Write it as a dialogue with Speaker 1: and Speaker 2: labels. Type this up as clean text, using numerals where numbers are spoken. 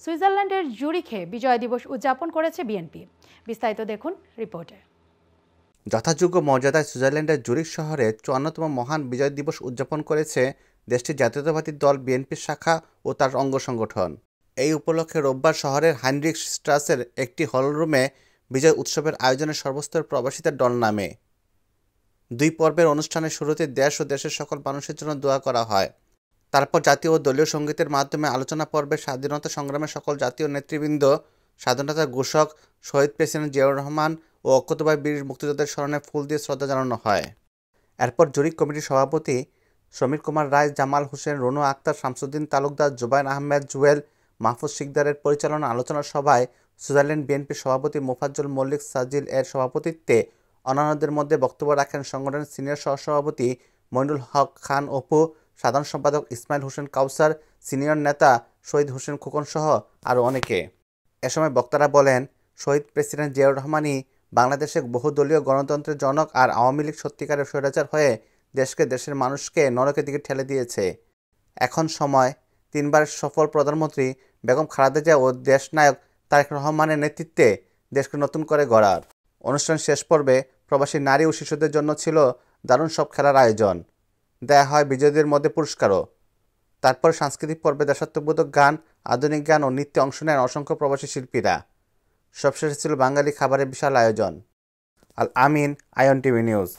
Speaker 1: সুইজারল্যান্ডের জুরিখে বিজয় দিবস উদযাপন করেছে বিএনপি। বিস্তারিত দেখুন রিপোর্টে।
Speaker 2: যথাযোগ্য মর্যাদায় সুইজারল্যান্ডের জুরিখ শহরে ৫৪তম মহান বিজয় দিবস উদযাপন করেছে দেশটির জাতীয়তাবাদী দল বিএনপির শাখা ও তার অঙ্গ সংগঠন। এই উপলক্ষে রোববার শহরের হাইনরিখ স্ট্রাসের একটি হলরুমে বিজয় উৎসবের আয়োজনে সর্বস্তরের প্রবাসীদের দল নামে। ২ পর্বের অনুষ্ঠানের শুরুতে দেশ ও দেশের সকল মানুষের জন্য দোয়া করা হয়। তারপর জাতীয় ও দলীয় সঙ্গীতের মাধ্যমে আলোচনা পর্বে স্বাধীনতা সংগ্রামের সকল জাতীয় নেতৃবৃন্দ, স্বাধীনতার ঘোষক শহীদ প্রেসিডেন্ট জিয়াউর রহমান ও অকুতোভয় বীর মুক্তিযোদ্ধাদের স্মরণে ফুল দিয়ে শ্রদ্ধা জানানো হয়। এরপর জুরিখ কমিটির সভাপতি সমীর কুমার রায়, জামাল হোসেন, রনু আক্তার, শামসুদ্দিন তালুকদার, জুবায়ের আহমেদ জুয়েল, মাহফুজ শিকদারের পরিচালনা আলোচনা সভায় সুইজারল্যান্ড বিএনপির সভাপতি মোফাজ্জল মল্লিক সাজিল এর সভাপতিত্বে অন্যান্যদের মধ্যে বক্তব্য রাখেন সংগঠনের সিনিয়র সহসভাপতি মইনুল হক খান অপু, সাধারণ সম্পাদক ইসমাইল হোসেন কাউসার, সিনিয়র নেতা শহীদ হোসেন খোকন সহ আরও অনেকে। এ সময় বক্তারা বলেন, শহীদ প্রেসিডেন্ট জিয়াউর রহমানই বাংলাদেশে বহুদলীয় গণতন্ত্রের জনক, আর আওয়ামী লীগ সত্যিকারের স্বৈরাচার হয়ে দেশকে, দেশের মানুষকে নরকের দিকে ঠেলে দিয়েছে। এখন সময় 3বার সফল প্রধানমন্ত্রী বেগম খালেদা জিয়া ও দেশনায়ক তারেক রহমানের নেতৃত্বে দেশকে নতুন করে গড়ার। অনুষ্ঠান শেষ পর্বে প্রবাসী নারী ও শিশুদের জন্য ছিল দারুণ সব খেলার আয়োজন। দেয়া হয় বিজয়ীদের মধ্যে পুরস্কারও। তারপর সাংস্কৃতিক পর্বে দেশাত্মবোধক গান, আধুনিক গান ও নৃত্যে অংশ নেন অসংখ্য প্রবাসী শিল্পীরা। সবশেষে ছিল বাঙালি খাবারের বিশাল আয়োজন। আল আমিন, আয়ন টিভি নিউজ।